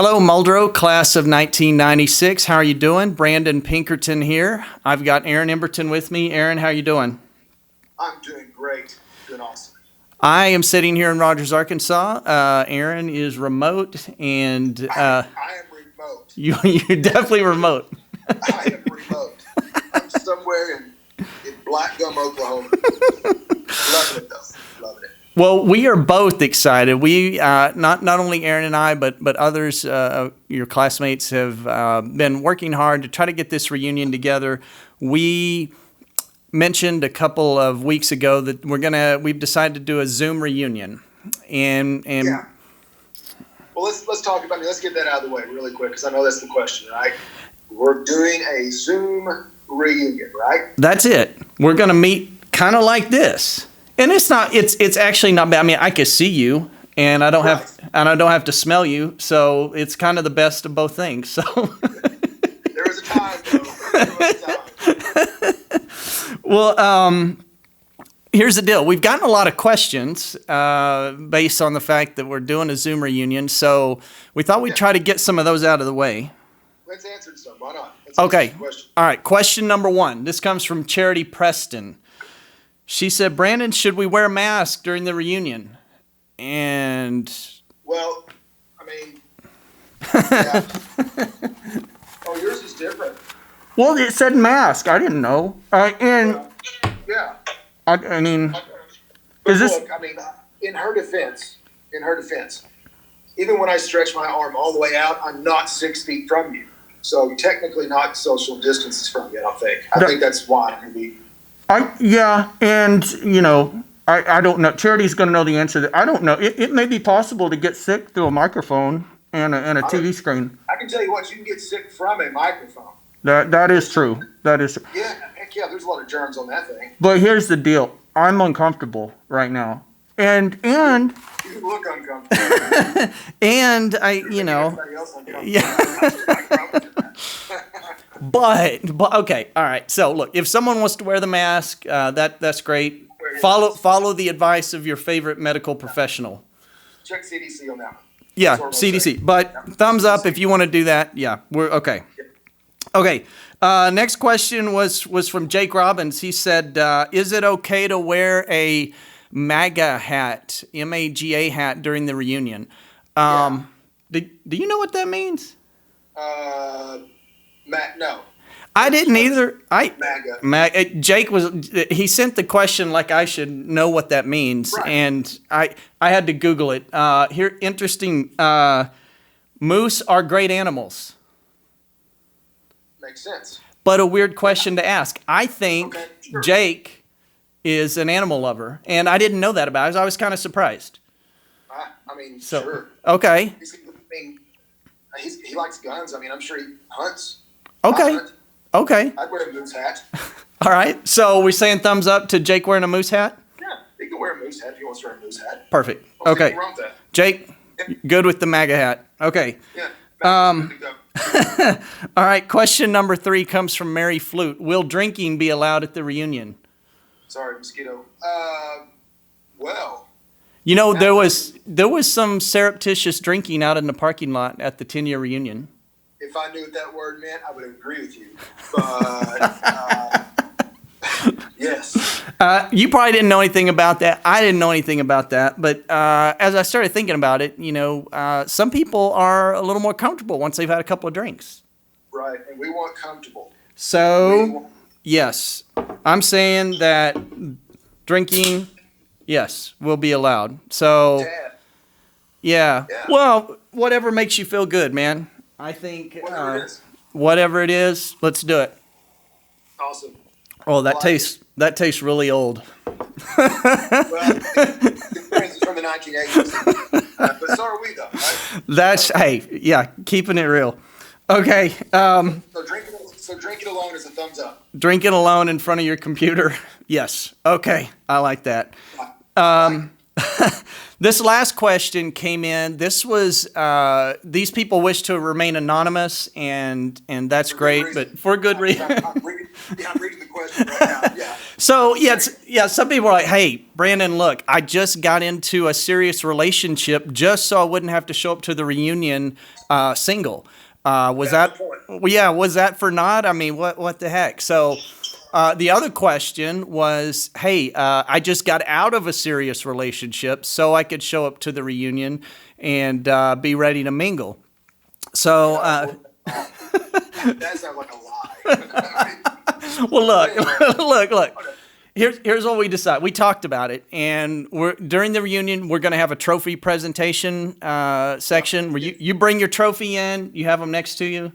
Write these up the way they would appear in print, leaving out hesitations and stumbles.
Hello, Muldrow, class of 1996. How are you doing? Brandon Pinkerton here. I've got Aaron Emberton with me. Aaron, how are you doing? I'm doing great. Doing awesome. I am sitting here in Rogers, Arkansas. Aaron is remote, and I am remote. you're definitely remote. I am remote. I'm somewhere in Black Gum, Oklahoma. Loving it, though. Loving it. Well, we are both excited. We not only Aaron and I, but others, your classmates have been working hard to try to get this reunion together. We mentioned a couple of weeks ago that we've decided to do a Zoom reunion, and Yeah. Well, let's talk about it. Let's get that out of the way really quick because I know that's the question, right? We're doing a Zoom reunion, right? That's it. We're gonna meet kind of like this. And it's actually not bad. I mean, I can see you, and I don't have to smell you, so it's kind of the best of both things. So there was a time, though. There was a time. Well, here's the deal. We've gotten a lot of questions based on the fact that we're doing a Zoom reunion, so we thought we'd try to get some of those out of the way. Let's answer some. Why not? Okay. All right. Question number 1. This comes from Charity Preston. She said, Brandon, should we wear masks during the reunion? And well, I mean, yeah. Oh, yours is different. Well, it said mask. I didn't know. Yeah. I mean, But is this? look, I mean, in her defense, even when I stretch my arm all the way out, I'm not 6 feet from you. So technically not social distances from you, I don't think. I think that's why maybe. Yeah, and, I don't know. Charity's going to know the answer. I don't know. It may be possible to get sick through a microphone and a TV screen. I can tell you what, you can get sick from a microphone. That is true. That is true. Yeah, heck yeah, there's a lot of germs on that thing. But here's the deal. I'm uncomfortable right now. And You look uncomfortable. and Everybody else uncomfortable. yeah. But okay, all right. So look, if someone wants to wear the mask, that's great. Follow the advice of your favorite medical professional. Check CDC on that one. Yeah, That's what I'm CDC. saying. But Yeah. thumbs up if you want to do that. Yeah, we're okay. Okay. Next question was from Jake Robbins. He said, "Is it okay to wear a MAGA hat, MAGA hat during the reunion?" Do you know what that means? No. I didn't either. MAGA. Jake he sent the question like I should know what that means, Right. and I had to Google it. Here, interesting. Moose are great animals, Makes sense. but a weird question to ask. I think Okay, sure. Jake is an animal lover, and I didn't know that about him. I was kind of surprised. I mean, So, sure. okay, He likes guns. I mean, I'm sure he hunts. okay, I hunt. okay. I'd wear a moose hat. All right. So we're saying thumbs up to Jake wearing a moose hat. Yeah, he can wear a moose hat if he wants to wear a moose hat. Perfect. Don't see Okay, anything wrong with that. Jake, good with the MAGA hat. Okay. Yeah. Good to go. All right, question number 3 comes from Mary Flute. Will drinking be allowed at the reunion? Sorry, mosquito. Well, There was some surreptitious drinking out in the parking lot at the 10-year reunion. if I knew what that word meant, I would agree with you. But yes. You probably didn't know anything about that. I didn't know anything about that. But as I started thinking about it, some people are a little more comfortable once they've had a couple of drinks. Right, and we want comfortable. So, yes, I'm saying that drinking, yes, will be allowed. So, Dad, yeah. Yeah. Well, whatever makes you feel good, man. I think whatever it is. whatever it is, let's do it. Awesome. Oh, that Well, tastes really old. Well, it's from the 1980s. But so are we, though, right? Hey, yeah, keeping it real. Okay, So drinking alone is a thumbs up. drinking alone in front of your computer, yes. Okay, I like that. This last question came in. This was these people wish to remain anonymous, and that's great, reason. but for good reason. I'm reading the question right now. Yeah. So some people are like, "Hey, Brandon, look, I just got into a serious relationship just so I wouldn't have to show up to the reunion single." Was That's that? the point. Well, yeah, was that for naught? I mean, what the heck? So. The other question was, hey, I just got out of a serious relationship so I could show up to the reunion and be ready to mingle. So, That sounds like a lie. well, look, Anyway, look. Here's what we decided. We talked about it, and during the reunion, we're going to have a trophy presentation section where you bring your trophy in, you have them next to you,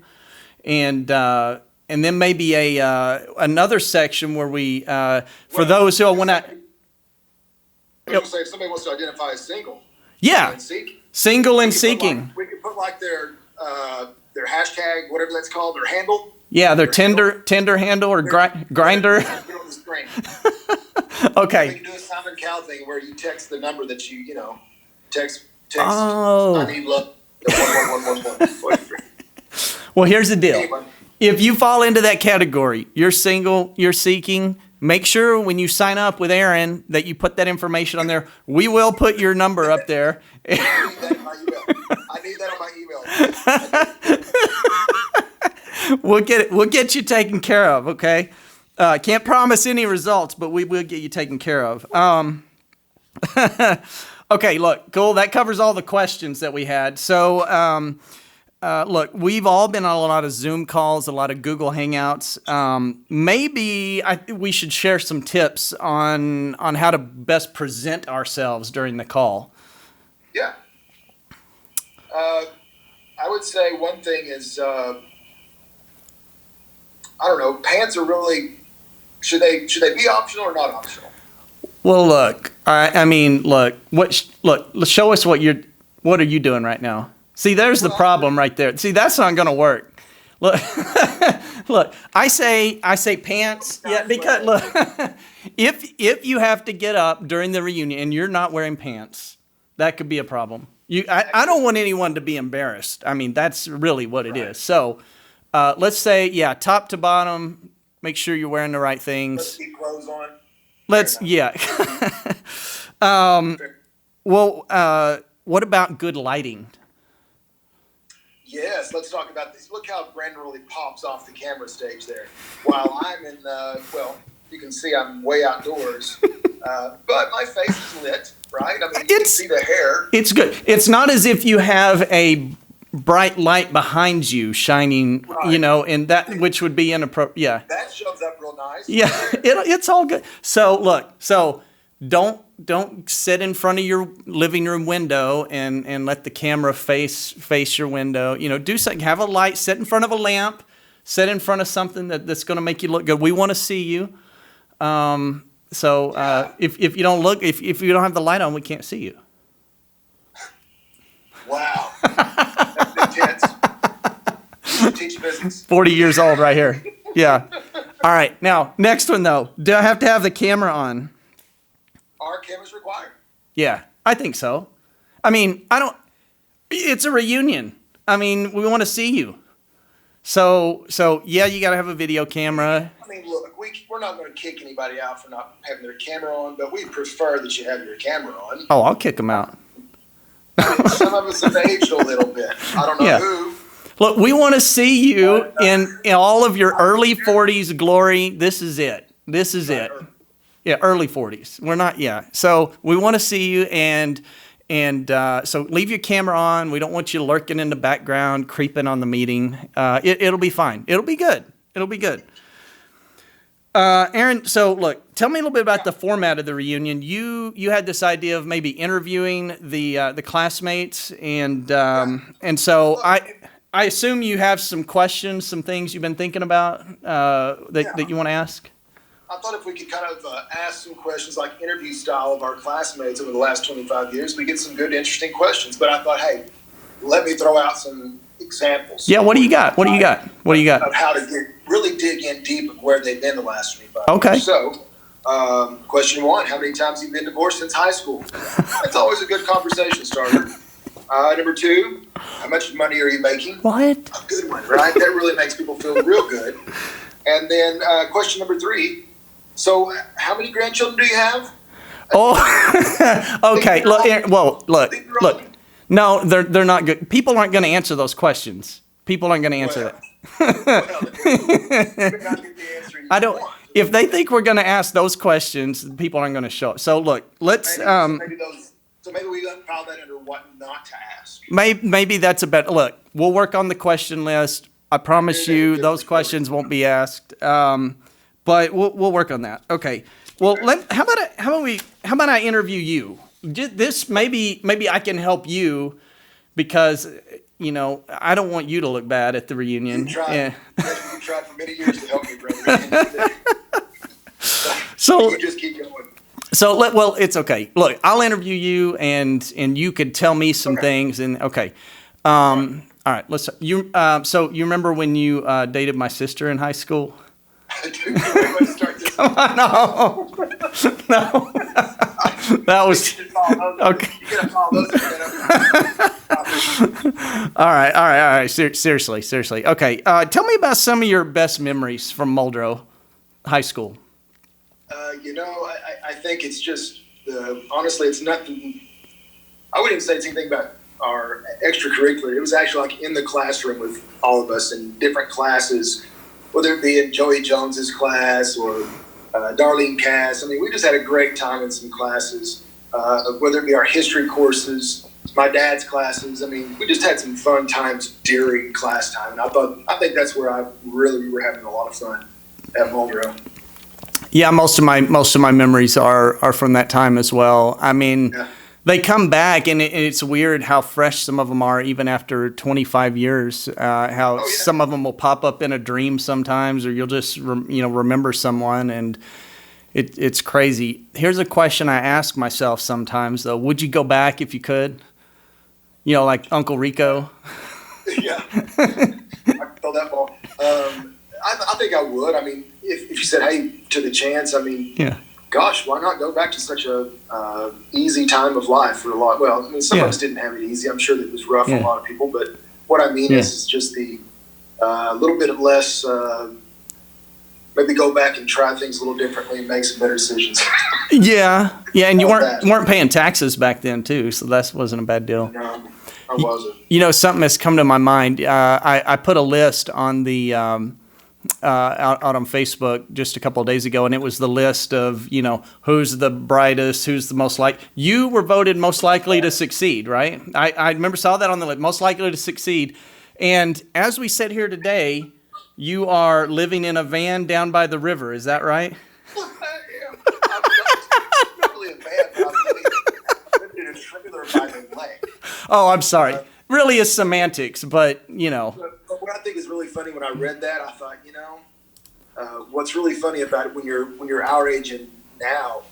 and then maybe another section where we for those who want to. Say if somebody wants to identify as single. Yeah, And seek, single and seeking. we could put like their hashtag, whatever that's called, their handle. Yeah, their Tinder handle or grinder. Get on the screen. Okay. We can do a Simon Cowell thing where you text the number that you text. Oh. I need love. 11111. Well, here's the deal. Anyway. If you fall into that category, you're single, you're seeking, make sure when you sign up with Aaron that you put that information on there. We will put your number up there. I need that on my email. We'll get you taken care of, okay? Can't promise any results, but we will get you taken care of. Okay, look, cool. That covers all the questions that we had. So, look, we've all been on a lot of Zoom calls, a lot of Google Hangouts. Maybe we should share some tips on how to best present ourselves during the call. Yeah. I would say one thing is, I don't know, pants are really, should they be optional or not optional? Well, look, look, show us what are you doing right now? See, there's the problem right there. See, that's not going to work. Look, look, I say pants. Yeah, because look, if you have to get up during the reunion and you're not wearing pants, that could be a problem. I don't want anyone to be embarrassed. I mean, that's really what it is. So, let's say, top to bottom, make sure you're wearing the right things. Let's keep clothes on. What about good lighting? Yes, let's talk about this. Look how Brandon really pops off the camera stage there. While I'm in, you can see I'm way outdoors, but my face is lit, right? I mean, you can see the hair. It's good. It's not as if you have a bright light behind you shining, right. And that, which would be inappropriate. Yeah. That shows up real nice. Yeah, it's all good. So look, don't sit in front of your living room window and let the camera face your window. Do something. Have a light. Sit in front of a lamp. Sit in front of something that's going to make you look good. We want to see you. If you don't look, if you don't have the light on, we can't see you. Wow, that's intense. You teach physics. 40 years old, right here. Yeah. All right. Now, next one though. Do I have to have the camera on? Are cameras required? Yeah, I think so. I mean, it's a reunion. I mean, we want to see you. So yeah, you got to have a video camera. I mean, look, we're not going to kick anybody out for not having their camera on, but we prefer that you have your camera on. Oh, I'll kick them out. I mean, some of us have aged a little bit. I don't know who. Look, we want to see you in all of your early 40s glory. This is it. Yeah, early 40s. We're not, So we want to see you, and so leave your camera on. We don't want you lurking in the background, creeping on the meeting. It'll be fine. It'll be good. Aaron, so look, tell me a little bit about the format of the reunion. You had this idea of maybe interviewing the classmates, and so I assume you have some questions, some things you've been thinking about that you want to ask. I thought if we could kind of ask some questions like interview style of our classmates over the last 25 years, we get some good, interesting questions. But I thought, hey, let me throw out some examples. Yeah, what do you got? Of how to really dig in deep of where they've been the last 25 years. So, question one, how many times have you been divorced since high school? That's always a good conversation starter. Number two, how much money are you making? What? A good one, right? That really makes people feel real good. And then question number three, So, how many grandchildren do you have? Oh, okay. Look. No, they're not good. People aren't going to answer those questions. People aren't going to answer that. I don't. If they think we're going to ask those questions, people aren't going to show up. So look, let's. So maybe we file that under what not to ask. Maybe that's a better look. We'll work on the question list. I promise you, those questions won't be asked. But we'll work on that. Okay. Well, how about I interview you? This maybe I can help you because I don't want you to look bad at the reunion. You tried for many years to help me, brother. So you just keep going. So it's okay. Look, I'll interview you, and you could tell me some things. And okay, all right. Let's you. So you remember when you dated my sister in high school? Dude, let's start this. No. That was okay. You gotta follow those. All right. Seriously. Okay. Tell me about some of your best memories from Muldrow High School. I think it's just, honestly, it's nothing. I wouldn't even say it's anything about our extracurricular. It was actually like in the classroom with all of us in different classes, whether it be in Joey Jones's class or Darlene Cass. I mean, we just had a great time in some classes, whether it be our history courses, my dad's classes. I mean, we just had some fun times during class time. And I think that's where we were having a lot of fun at Muldrow. Yeah, most of my memories are from that time as well. I mean, they come back, and it's weird how fresh some of them are, even after 25 years. Some of them will pop up in a dream sometimes, or you'll just remember someone, and it's crazy. Here's a question I ask myself sometimes, though: would you go back if you could? Like Uncle Rico. Yeah, I can throw that ball. I think I would. I mean, if you said, "Hey, to the chance," I mean, gosh, why not go back to such a easy time of life for a lot? Well, I mean, some of us didn't have it easy. I'm sure that it was rough for a lot of people. But what I mean is just the little bit of less. Maybe go back and try things a little differently and make some better decisions. Yeah, and you weren't paying taxes back then too, so that wasn't a bad deal. No, I wasn't. Something has come to my mind. I put a list on the. Out on Facebook just a couple of days ago, and it was the list of who's the brightest, who's the most you were voted most likely to succeed, right? I remember saw that on the list, most likely to succeed. And as we sit here today, you are living in a van down by the river. Is that right? I'm not really a van, but I'm living in a trailer by the lake. Oh, I'm sorry. Really is semantics, but But what I think is really funny when I read that, I thought, what's really funny about it when you're our age and now,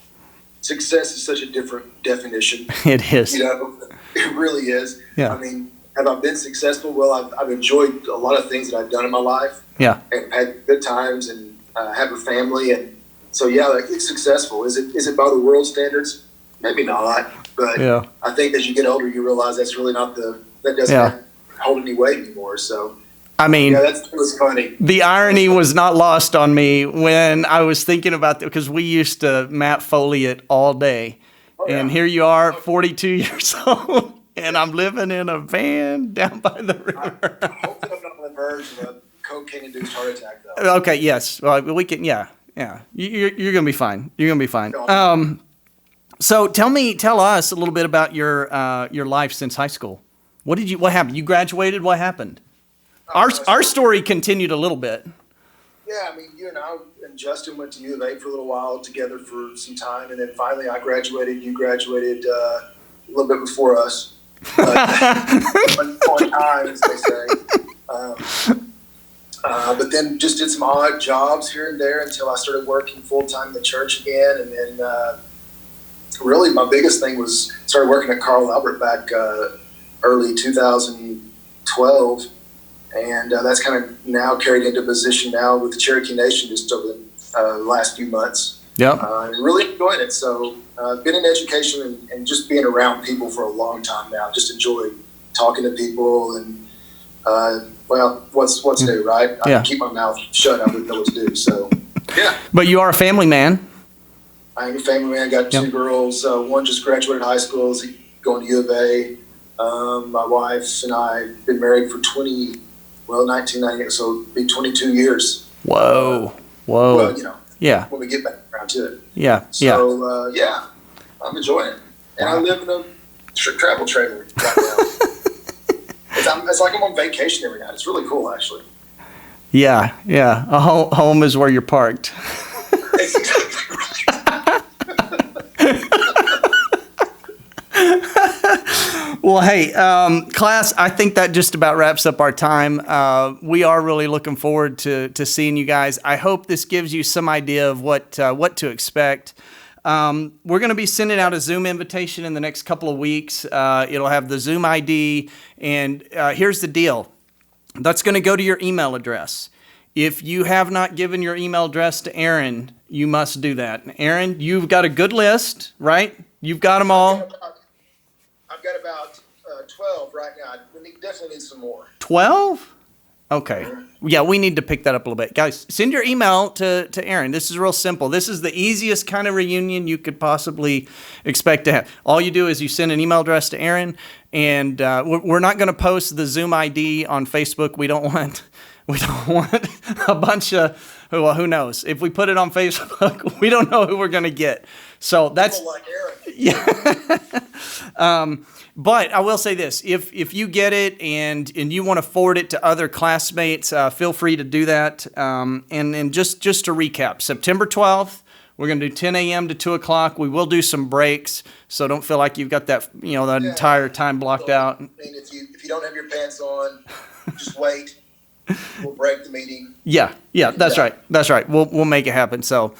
success is such a different definition. It is. It really is. Yeah. I mean, have I been successful? Well, I've enjoyed a lot of things that I've done in my life. Yeah. And had good times and have a family, and so it's successful. Is it by the world standards? Maybe not. But I think as you get older, you realize that's really not that doesn't hold any weight anymore. So. I mean, that was funny. The irony was not lost on me when I was thinking about that, because we used to Matt Foley it all day. And here you are, 42 years old, and I'm living in a van down by the river. Hopefully I'm not on the verge of a cocaine-induced heart attack, though. Okay, yes. Well, we can, yeah. You're going to be fine. You're going to be fine. So tell us a little bit about your life since high school. What happened? You graduated? What happened? Our story continued a little bit. Yeah, I mean, you and I and Justin went to U of A for a little while together for some time, and then finally I graduated. You graduated a little bit before us. On time, as they say. But then just did some odd jobs here and there until I started working full-time in the church again. And then really my biggest thing was started working at Carl Albert back early 2012. And that's kind of now carried into position now with the Cherokee Nation just over the last few months. Yeah. Really enjoying it. So been in education and just being around people for a long time now. Just enjoy talking to people and, what's new, right? I can keep my mouth shut. I wouldn't know what to do. So Yeah. But you are a family man. I am a family man. I got two girls. One just graduated high school, is going to U of A. My wife and I have been married for 1998, so it'll be 22 years. Whoa. Well, Yeah. when we get back around to it. Yeah. So, I'm enjoying it. And I live in a travel trailer right now. It's like I'm on vacation every night. It's really cool, actually. Yeah. A home is where you're parked. It's exactly right. Well, hey, class, I think that just about wraps up our time. We are really looking forward to seeing you guys. I hope this gives you some idea of what to expect. We're going to be sending out a Zoom invitation in the next couple of weeks. It'll have the Zoom ID, and here's the deal. That's going to go to your email address. If you have not given your email address to Aaron, you must do that. Aaron, you've got a good list, right? You've got them all. I've got about 12 right now. We definitely need some more. 12? Okay. Yeah, we need to pick that up a little bit. Guys, send your email to Aaron. This is real simple. This is the easiest kind of reunion you could possibly expect to have. All you do is you send an email address to Aaron, and we're not going to post the Zoom ID on Facebook. We don't want a bunch of, well, who knows? If we put it on Facebook, we don't know who we're going to get. So that's people like Aaron. Yeah. But I will say this: if you get it and you want to forward it to other classmates, feel free to do that. And just to recap, September 12th, we're going to do 10 a.m. to 2 o'clock. We will do some breaks, so don't feel like you've got that that entire time blocked out. I mean, if you don't have your pants on, just wait. We'll break the meeting. Yeah, that's right. That's right. We'll make it happen. So.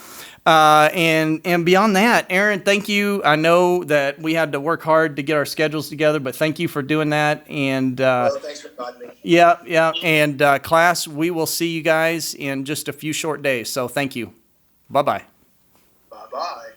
And beyond that, Aaron, thank you. I know that we had to work hard to get our schedules together, but thank you for doing that. And thanks for inviting me. Yeah. And class, we will see you guys in just a few short days. So thank you. Bye-bye. Bye-bye.